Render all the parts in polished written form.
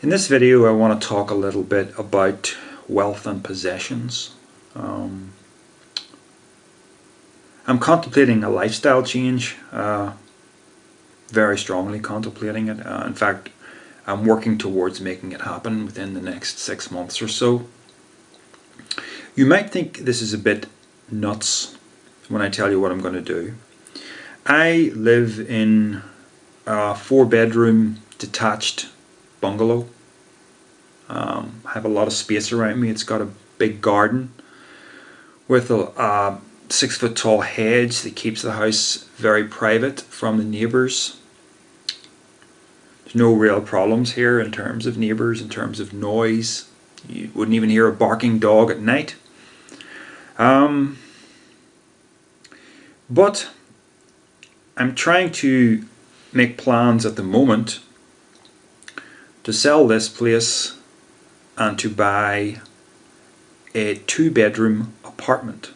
In this video I want to talk a little bit about wealth and possessions. I'm contemplating a lifestyle change, very strongly contemplating it. In fact, I'm working towards making it happen within the next 6 months or so. You might think this is a bit nuts when I tell you what I'm going to do. I live in a 4-bedroom detached bungalow. I have a lot of space around me. It's got a big garden with a 6-foot tall hedge that keeps the house very private from the neighbours. There's no real problems here in terms of neighbours, in terms of noise. You wouldn't even hear a barking dog at night. But I'm trying to make plans at the moment to sell this place and to buy a 2-bedroom apartment.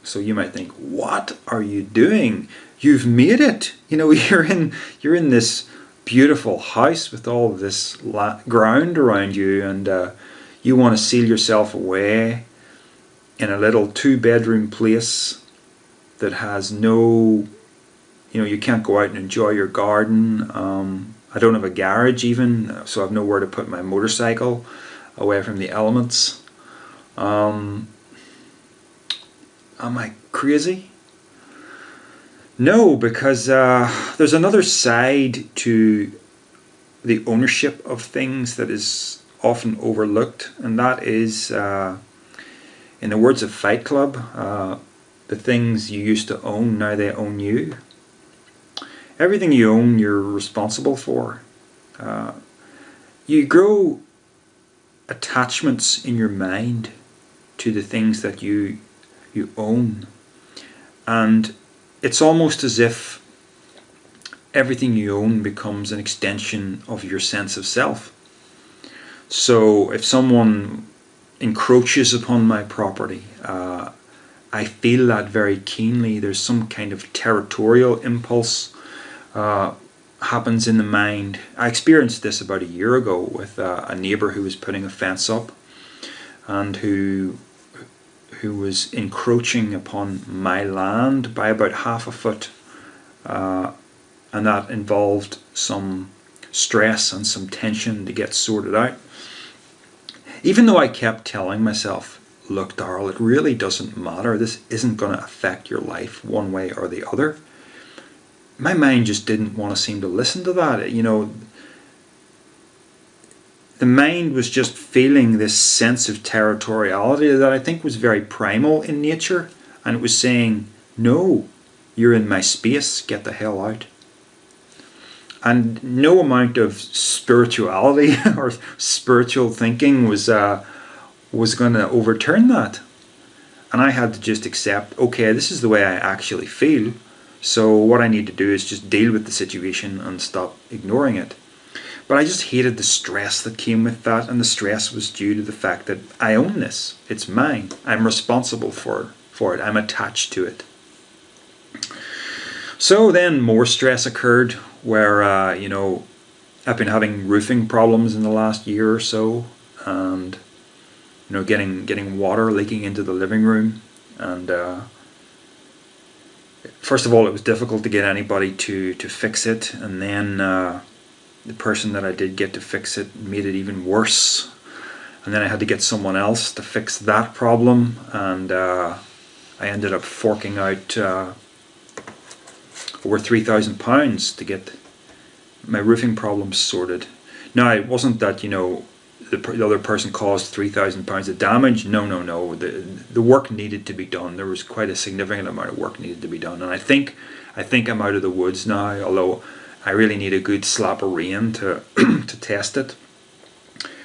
So you might think, what are you doing? You've made it. You know, you're in this beautiful house with all this ground around you, and you want to seal yourself away in a little 2-bedroom place that has no, you can't go out and enjoy your garden. I don't have a garage even, so I've nowhere to put my motorcycle away from the elements. Am I crazy? No, because there's another side to the ownership of things that is often overlooked, and that is, in the words of Fight Club, the things you used to own, now they own you. Everything you own, you're responsible for. You grow attachments in your mind to the things that you own, and it's almost as if everything you own becomes an extension of your sense of self. So if someone encroaches upon my property, I feel that very keenly. There's some kind of territorial impulse happens in the mind. I experienced this about a year ago with a neighbour who was putting a fence up and who was encroaching upon my land by about half a foot, and that involved some stress and some tension to get sorted out. Even though I kept telling myself, look Darrell, it really doesn't matter, this isn't going to affect your life one way or the other, my mind just didn't want to seem to listen to that. The mind was just feeling this sense of territoriality that I think was very primal in nature, and it was saying, no, you're in my space, get the hell out. And no amount of spirituality or spiritual thinking was going to overturn that. And I had to just accept, okay, this is the way I actually feel, so what I need to do is just deal with the situation and stop ignoring it. But I just hated the stress that came with that, and the stress was due to the fact that I own this. It's mine. I'm responsible for it. I'm attached to it. So then more stress occurred where, I've been having roofing problems in the last year or so, and, getting water leaking into the living room. And first of all, it was difficult to get anybody to fix it, and then the person that I did get to fix it made it even worse, and then I had to get someone else to fix that problem, and I ended up forking out over £3,000 to get my roofing problems sorted. Now, it wasn't that the other person caused £3,000 of damage. No. The work needed to be done. There was quite a significant amount of work needed to be done, and I think I'm out of the woods now, although I really need a good slap of rain to to test it.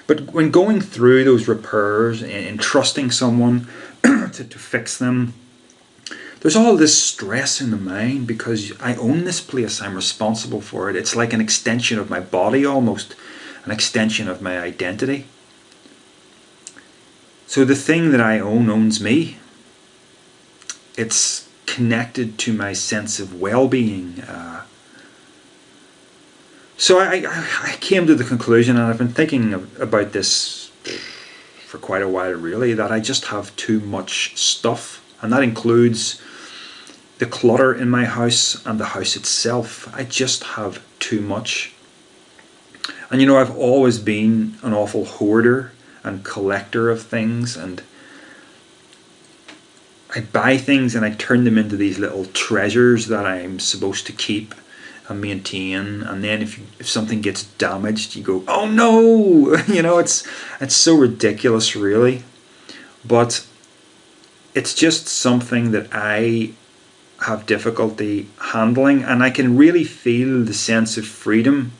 But when going through those repairs and trusting someone to fix them, there's all this stress in the mind because I own this place, I'm responsible for it. It's like an extension of my body, almost an extension of my identity. So the thing that I own owns me. It's connected to my sense of well-being. So I came to the conclusion, and I've been thinking about this for quite a while really, that I just have too much stuff, and that includes the clutter in my house and the house itself. I just have too much. And you know, I've always been an awful hoarder and collector of things, and I buy things and I turn them into these little treasures that I'm supposed to keep and maintain, and then if something gets damaged, you go, oh no. You know, it's so ridiculous really, but it's just something that I have difficulty handling, and I can really feel the sense of freedom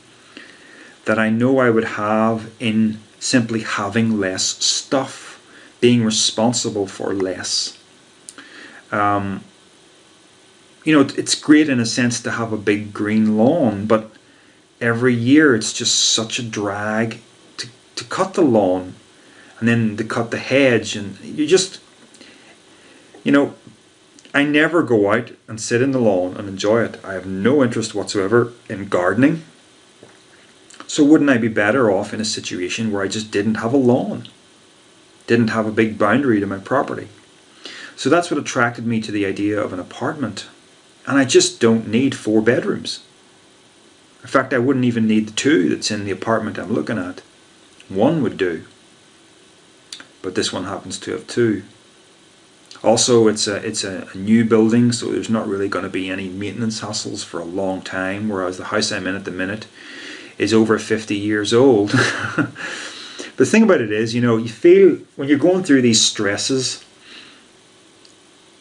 that I know I would have in simply having less stuff, being responsible for less. You know, it's great in a sense to have a big green lawn, but every year it's just such a drag to cut the lawn, and then to cut the hedge, and you know, I never go out and sit in the lawn and enjoy it. I have no interest whatsoever in gardening. So wouldn't I be better off in a situation where I just didn't have a lawn, didn't have a big boundary to my property? So that's what attracted me to the idea of an apartment. And I just don't need 4 bedrooms. In fact, I wouldn't even need the 2 that's in the apartment I'm looking at. 1 would do. But this one happens to have 2. Also, it's a new building, so there's not really going to be any maintenance hassles for a long time, whereas the house I'm in at the minute is over 50 years old. The thing about it is, you know, you feel when you're going through these stresses,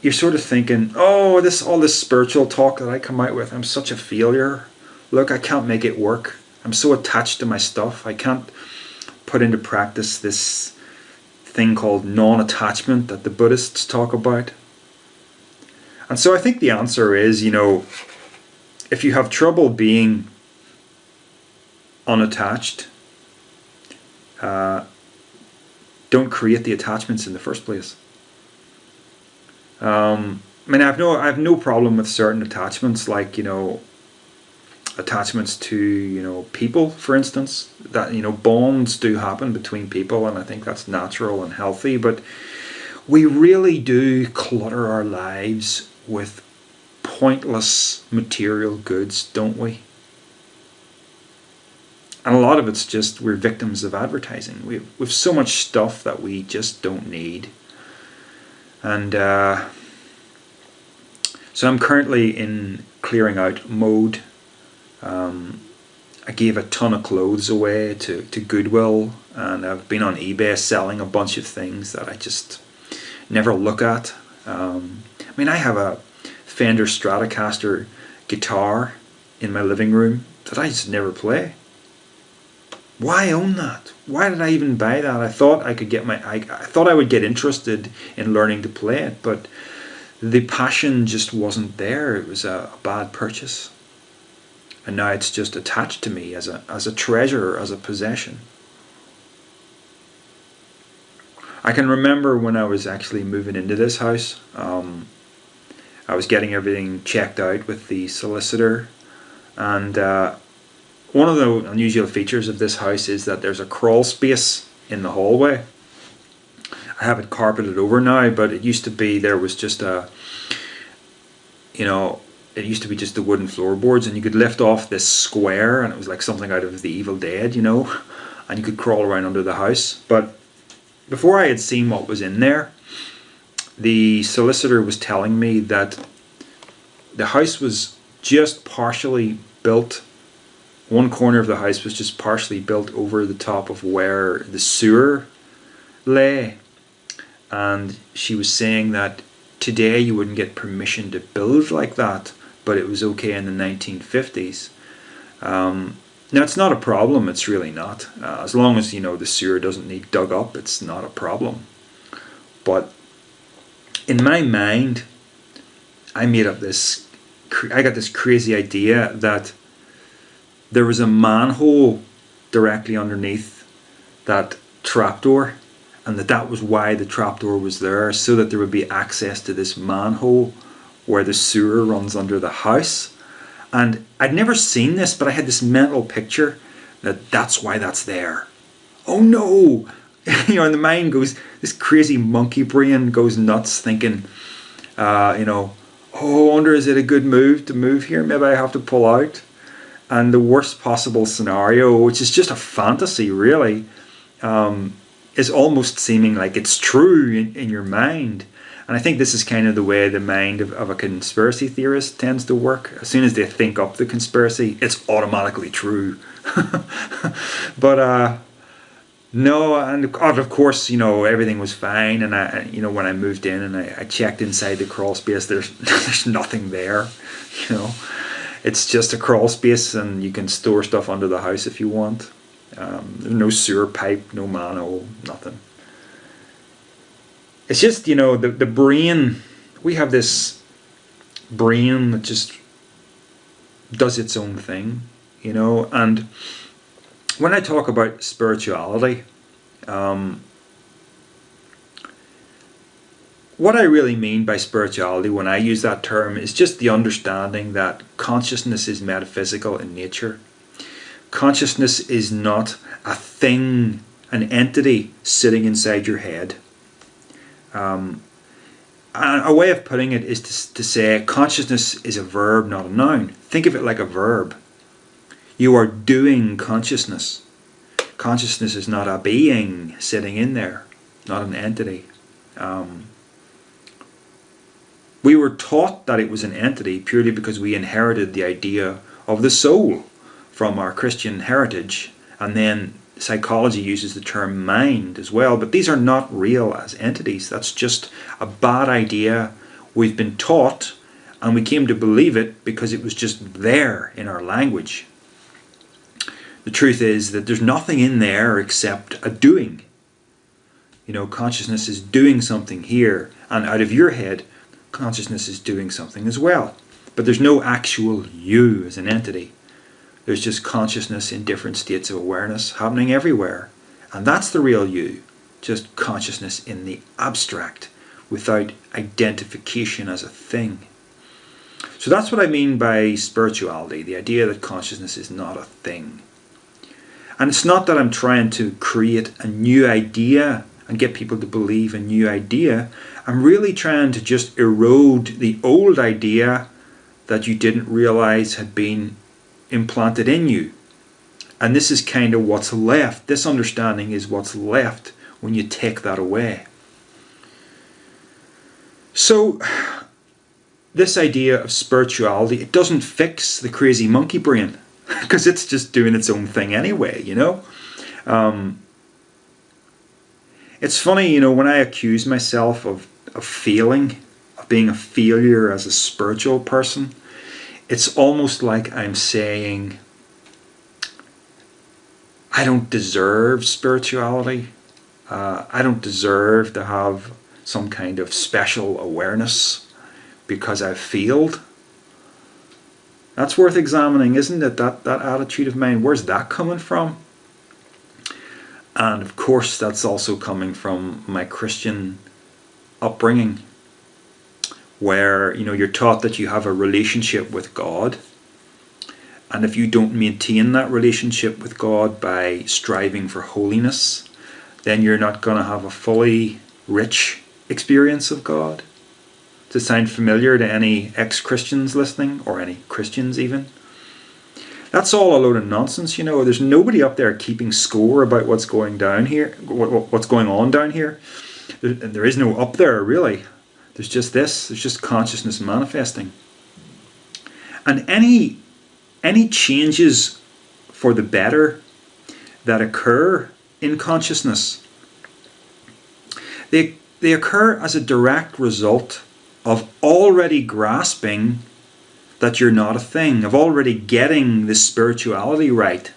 you're sort of thinking, oh, all this spiritual talk that I come out with, I'm such a failure. Look, I can't make it work. I'm so attached to my stuff. I can't put into practice this thing called non-attachment that the Buddhists talk about. And so I think the answer is, you know, if you have trouble being unattached, don't create the attachments in the first place. I mean, I have no problem with certain attachments, like, you know, attachments to, you know, people, for instance. That, you know, bonds do happen between people, and I think that's natural and healthy. But we really do clutter our lives with pointless material goods, don't we? And a lot of it's just we're victims of advertising. We've so much stuff that we just don't need. And so I'm currently in clearing out mode. I gave a ton of clothes away to Goodwill, and I've been on eBay selling a bunch of things that I just never look at. I mean, I have a Fender Stratocaster guitar in my living room that I just never play. Why own that? Why did I even buy that? I thought I could I thought I would get interested in learning to play it, but the passion just wasn't there. It was a bad purchase. And now it's just attached to me as a treasure, as a possession. I can remember when I was actually moving into this house, I was getting everything checked out with the solicitor, and one of the unusual features of this house is that there's a crawl space in the hallway. I have it carpeted over now, but it used to be there was just it used to be just the wooden floorboards, and you could lift off this square, and it was like something out of The Evil Dead, you know, and you could crawl around under the house. But before I had seen what was in there, the solicitor was telling me that the house was just partially built. One corner of the house was just partially built over the top of where the sewer lay. And she was saying that today you wouldn't get permission to build like that, but it was okay in the 1950s. Now, it's not a problem, it's really not. As long as, you know, the sewer doesn't need dug up, it's not a problem. But in my mind, I got this crazy idea that there was a manhole directly underneath that trapdoor, and that was why the trapdoor was there, so that there would be access to this manhole where the sewer runs under the house. And I'd never seen this, but I had this mental picture that that's why that's there. Oh no! And the mind goes, this crazy monkey brain goes nuts thinking, oh, I wonder, is it a good move to move here? Maybe I have to pull out. And the worst possible scenario, which is just a fantasy really, is almost seeming like it's true in your mind. And I think this is kind of the way the mind of a conspiracy theorist tends to work. As soon as they think up the conspiracy, it's automatically true. But no, and of course, everything was fine. And when I moved in and I checked inside the crawl space, there's nothing there. It's just a crawl space, and you can store stuff under the house if you want. There's no sewer pipe, no manhole, nothing. It's just, the brain, we have this brain that just does its own thing, and when I talk about spirituality, what I really mean by spirituality when I use that term is just the understanding that consciousness is metaphysical in nature. Consciousness is not a thing, an entity sitting inside your head. A way of putting it is to say consciousness is a verb, not a noun. Think of it like a verb. You are doing consciousness. Consciousness is not a being sitting in there, not an entity. We were taught that it was an entity purely because we inherited the idea of the soul from our Christian heritage, and then psychology uses the term mind as well, but these are not real as entities. That's just a bad idea we've been taught, and we came to believe it because it was just there in our language. The truth is that there's nothing in there except a doing. Consciousness is doing something here, and out of your head, consciousness is doing something as well. But there's no actual you as an entity. There's just consciousness in different states of awareness happening everywhere. And that's the real you. Just consciousness in the abstract, without identification as a thing. So that's what I mean by spirituality, the idea that consciousness is not a thing. And it's not that I'm trying to create a new idea and get people to believe a new idea. I'm really trying to just erode the old idea that you didn't realize had been implanted in you. And this is kind of what's left. This understanding is what's left when you take that away. So this idea of spirituality, it doesn't fix the crazy monkey brain because it's just doing its own thing anyway, It's funny, when I accuse myself of failing, of being a failure as a spiritual person, it's almost like I'm saying, I don't deserve spirituality. I don't deserve to have some kind of special awareness because I've failed. That's worth examining, isn't it? That attitude of mine, where's that coming from? And of course, that's also coming from my Christian upbringing, where you're taught that you have a relationship with God, and if you don't maintain that relationship with God by striving for holiness, then you're not going to have a fully rich experience of God. Does it sound familiar to any ex-Christians listening, or any Christians even? That's all a load of nonsense, There's nobody up there keeping score about what's going down here, what's going on down here. There is no up there, really. There's just this. There's just consciousness manifesting. And any changes for the better that occur in consciousness, they occur as a direct result of already grasping that you're not a thing, of already getting this spirituality right.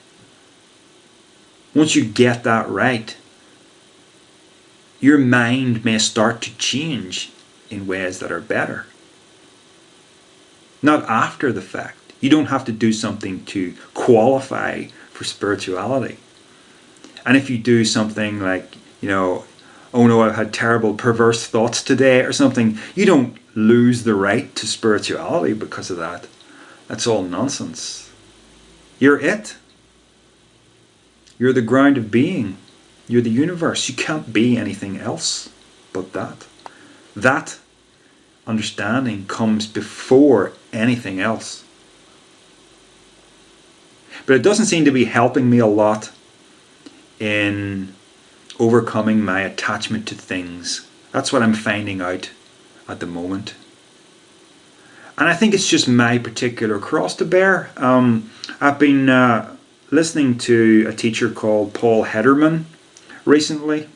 Once you get that right, your mind may start to change in ways that are better. Not after the fact. You don't have to do something to qualify for spirituality. And if you do something like, oh no, I've had terrible perverse thoughts today or something, you don't lose the right to spirituality because of that. That's all nonsense. You're it. You're the ground of being. You're the universe. You can't be anything else but that. That understanding comes before anything else. But it doesn't seem to be helping me a lot in overcoming my attachment to things. That's what I'm finding out at the moment. And I think it's just my particular cross to bear. I've been listening to a teacher called Paul Hederman recently.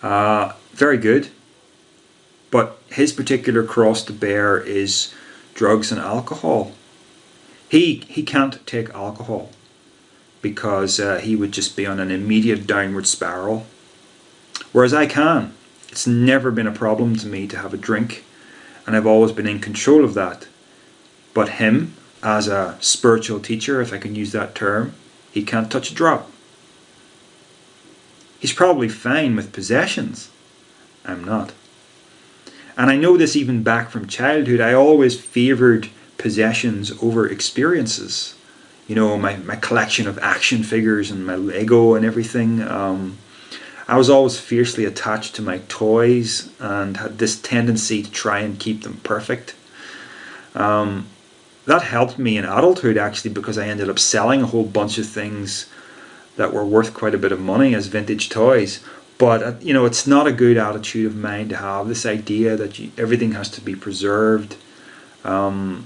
Very good. But his particular cross to bear is drugs and alcohol. He can't take alcohol because he would just be on an immediate downward spiral. Whereas I can. It's never been a problem to me to have a drink, and I've always been in control of that. But him, as a spiritual teacher, if I can use that term, he can't touch a drop. He's probably fine with possessions. I'm not. And I know this even back from childhood. I always favoured possessions over experiences. You know, my collection of action figures and my Lego and everything. I was always fiercely attached to my toys and had this tendency to try and keep them perfect. That helped me in adulthood actually, because I ended up selling a whole bunch of things that were worth quite a bit of money as vintage toys. But you know, it's not a good attitude of mine to have, this idea that everything has to be preserved. And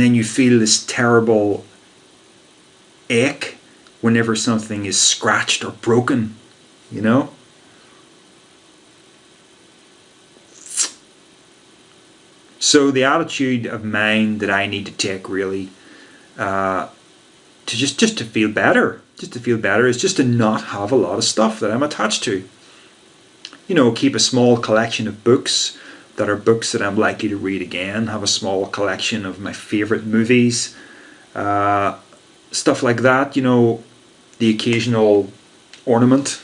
then you feel this terrible ache whenever something is scratched or broken, you know? So the attitude of mind that I need to take really to just to feel better, is just to not have a lot of stuff that I'm attached to. You know, keep a small collection of books that are books that I'm likely to read again, have a small collection of my favourite movies, stuff like that, you know, the occasional ornament.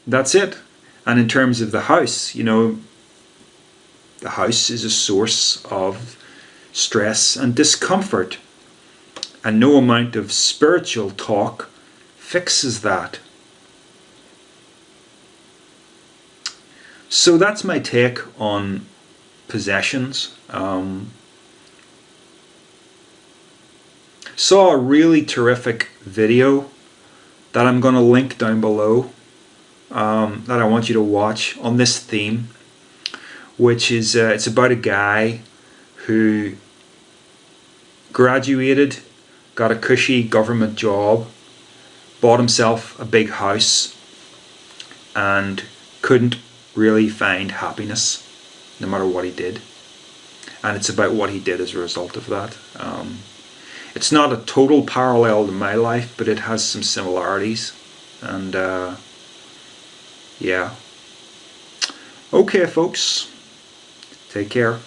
That's it. And in terms of the house, you know, the house is a source of stress and discomfort, and no amount of spiritual talk fixes that. So that's my take on possessions. Saw a really terrific video that I'm going to link down below that I want you to watch on this theme, which is it's about a guy who graduated, got a cushy government job, bought himself a big house, and couldn't really find happiness no matter what he did. And it's about what he did as a result of that. It's not a total parallel to my life, but it has some similarities. And yeah. Okay, folks. Take care.